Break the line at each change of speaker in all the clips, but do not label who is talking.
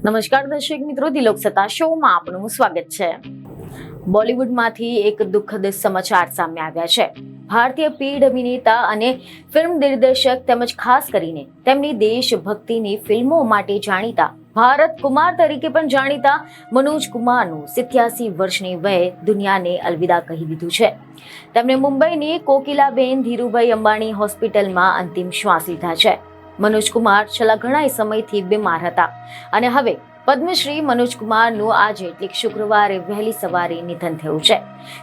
નમસ્કાર દર્શક મિત્રો, દિલોક સત્તા શોમાં આપનું સ્વાગત છે। બોલિવૂડમાંથી એક દુઃખદ સમાચાર સામે આવ્યા છે। ભારતીય પીઢ અભિનેતા અને ફિલ્મ દિગ્દર્શક તેમજ ખાસ કરીને તેમની દેશભક્તિની ફિલ્મો માટે જાણીતા ભારત કુમાર તરીકે પણ જાણીતા મનોજ કુમારનું 87 વર્ષની વયે દુનિયાને અલવિદા કહી દીધું છે। તેમણે મુંબઈની કોકિલાબેન ધીરુભાઈ અંબાણી હોસ્પિટલમાં અંતિમ શ્વાસ લીધા છે। મનોજ કુમાર છેલ્લા ઘણા સમયથી બીમાર હતા અને હવે પદ્મશ્રી મનોજ કુમારનું આજે એટલે શુક્રવારે વહેલી સવારે નિધન થયું છે।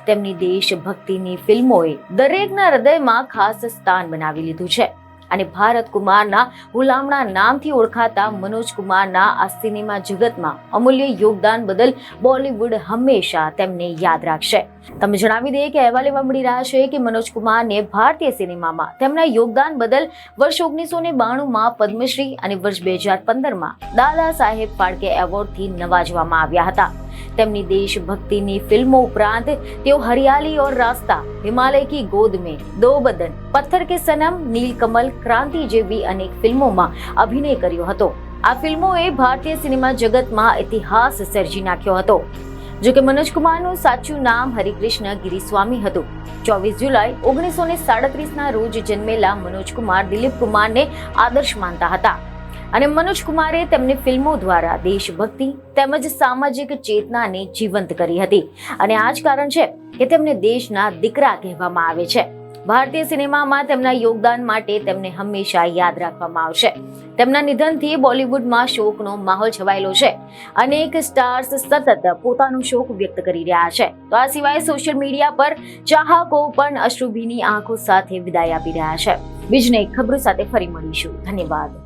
તેમની દેશભક્તિની ફિલ્મોએ દરેકના હૃદયમાં ખાસ સ્થાન બનાવી લીધું છે અને ભારત કુમારના હુલામણા નામથી ઓળખાતા મનોજ કુમારના આ સિનેમા જગતમાં અમૂલ્ય યોગદાન બદલ બોલિવૂડ હંમેશા તેમને યાદ રાખશે। તમે જણાવી દઈએ કે અહેવાલ એવા મળી રહ્યા છે કે મનોજ કુમારને ભારતીય સિનેમામાં તેમના યોગદાન બદલ વર્ષ 1992માં પદ્મશ્રી અને વર્ષ 2015માં દાદા સાહેબ ફાળકે એવોર્ડથી નવાજવામાં આવ્યા હતા। તેમની દેશભક્તિની ફિલ્મો ઉપરાંત તેઓ હરિયાલી ઓર રાસ્તા, હિમાલય કી ગોદ મેં, દો બદન, પથ્થર કે સનમ, નીલકમલ, ક્રાંતિ જેવી અનેક ફિલ્મોમાં અભિનય કર્યો હતો। આ ફિલ્મોએ ભારતીય સિનેમા જગતમાં ઇતિહાસ સર્જી નાખ્યો હતો। જો કે મનોજ કુમારનું સાચું નામ હરિકૃષ્ણ ગિરિસ્વામી હતું। 24 જુલાઈ 1937ના રોજ જન્મેલા મનોજ કુમાર દિલીપ કુમારને આદર્શ માનતા હતા અને મનોજ કુમારે તેમની ફિલ્મો દ્વારા દેશભક્તિ તેમજ સામાજિક ચેતનાને જીવંત કરી હતી અને આ જ કારણ છે કે તેમને દેશના દીકરા કહેવામાં આવે છે। ભારતીય સિનેમામાં તેમના યોગદાન માટે તેમને હંમેશા યાદ રાખવામાં આવશે। તેમના નિધનથી બોલિવૂડમાં શોકનો માહોલ છવાયેલો છે। અનેક સ્ટાર્સ સતત પોતાનો શોક વ્યક્ત કરી રહ્યા છે, તો આ સિવાય સોશિયલ મીડિયા પર ચાહકો પણ અશ્રુભીની આંખો સાથે વિદાય આપી રહ્યા છે। બીજને ખબરો સાથે ફરી મળીશું। ધન્યવાદ।